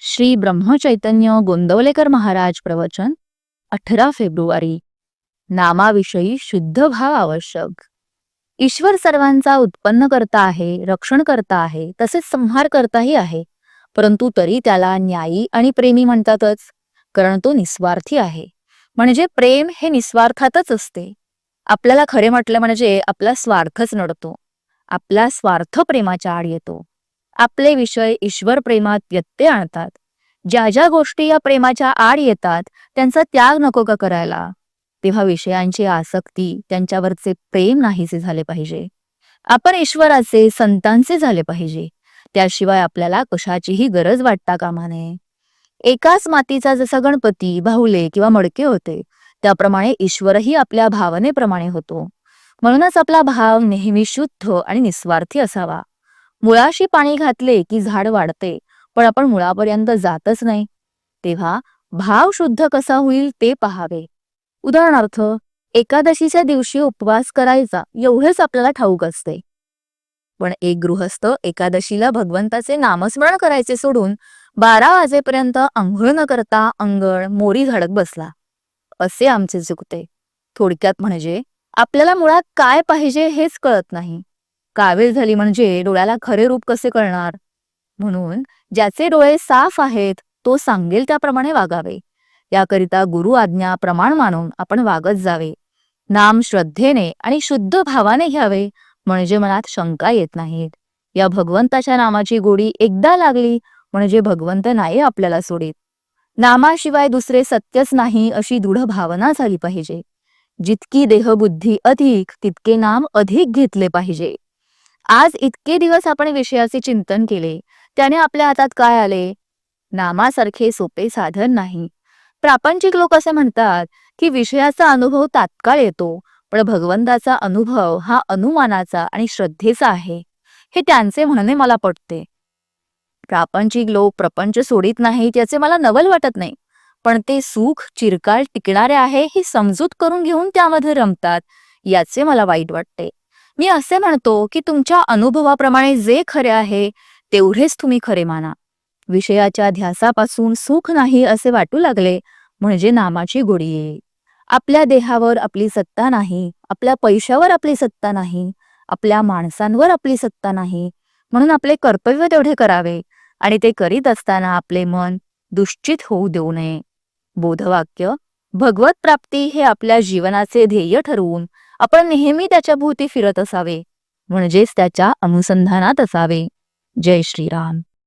श्री ब्रह्मचैतन्य गोंदवलेकर महाराज प्रवचन 18 फेब्रुवारी. नामाविषयी शुद्ध भाव आवश्यक. ईश्वर सर्वांचा उत्पन्न करता आहे, रक्षण करता आहे, तसेच संहार करताही आहे. परंतु तरी त्याला न्यायी आणि प्रेमी म्हणतातच, कारण तो निस्वार्थी आहे. म्हणजे प्रेम हे निस्वार्थातच असते. आपल्याला खरे म्हटलं म्हणजे आपला स्वार्थच नडतो. आपला स्वार्थ प्रेमाच्या आड येतो. आपले विषय ईश्वर प्रेमात व्यत्यय आणतात. ज्या ज्या गोष्टी या प्रेमाच्या आड येतात त्यांचा त्याग नको का करायला. तेव्हा विषयांची आसक्ती, त्यांच्यावरचे प्रेम नाहीसे झाले पाहिजे. आपण ईश्वराचे, संतांचे झाले पाहिजे. त्याशिवाय आपल्याला कशाचीही गरज वाटता कामा नये. एकाच मातीचा जसा गणपती, बाहुले किंवा मडके होते, त्याप्रमाणे ईश्वरही आपल्या भावनेप्रमाणे होतो. म्हणूनच आपला भाव नेहमी शुद्ध आणि निस्वार्थी असावा. मुळाशी पाणी घातले की झाड वाढते, पण आपण मुळापर्यंत जातच नाही. तेव्हा भाव शुद्ध कसा होईल ते पहावे. उदाहरणार्थ, एकादशीच्या दिवशी उपवास करायचा एवढेच आपल्याला ठाऊक असते. पण एक गृहस्थ एकादशीला भगवंताचे नामस्मरण करायचे सोडून 12 वाजेपर्यंत अंघोळ न करता अंगण मोरी झाडत बसला. असे आमचे चुकते. थोडक्यात म्हणजे आपल्याला मुळात काय पाहिजे हेच कळत नाही. कावीळ झाली म्हणजे डोळ्याला खरे रूप कसे कळणार. म्हणून ज्याचे डोळे साफ आहेत तो सांगेल त्याप्रमाणे वागावे. याकरिता गुरु आज्ञा प्रमाण मानून आपण वागत जावे. नाम श्रद्धेने आणि शुद्ध भावाने घ्यावे, म्हणजे मनात शंका येत नाहीत. या भगवंताच्या नामाची गोडी एकदा लागली म्हणजे भगवंत नाही आपल्याला सोडित. नामाशिवाय दुसरे सत्यच नाही अशी दृढ भावना झाली पाहिजे. जितकी देहबुद्धी अधिक तितके नाम अधिक घेतले पाहिजे. आज इतके दिवस आपण विषयाचे चिंतन केले, त्याने आपल्या हातात काय आले? नामासारखे सोपे साधन नाही. प्रापंचिक लोक असे म्हणतात की विषयाचा अनुभव तात्काळ येतो, पण भगवंताचा अनुभव हा अनुमानाचा आणि श्रद्धेचा आहे. हे त्यांचे म्हणणे मला पटते. प्रापंचिक लोक प्रपंच सोडित नाहीत याचे मला नवल वाटत नाही, पण ते सुख चिरकाळ टिकणारे आहे ही समजूत करून घेऊन त्यामध्ये रमतात, याचे मला वाईट वाटते. मी असे म्हणतो की तुमच्या अनुभवाप्रमाणे जे खरे आहे तेवढेच तुम्ही खरे माना. विषयाच्या ध्यासापासून सुख नाही असे वाटू लागले म्हणजे नामाची गोडी येईल. आपल्या देहावर आपली सत्ता नाही, आपल्या पैशावर आपली सत्ता नाही, आपल्या माणसांवर आपली सत्ता नाही. म्हणून आपले कर्तव्य तेवढे करावे आणि ते करीत असताना आपले मन दुश्चित होऊ देऊ नये. बोधवाक्य: भगवत प्राप्ती हे आपल्या जीवनाचे ध्येय ठरवून आपण नेहमी त्याच्या भोवती फिरत असावे, म्हणजेच त्याच्या अनुसंधानात असावे. जय श्रीराम.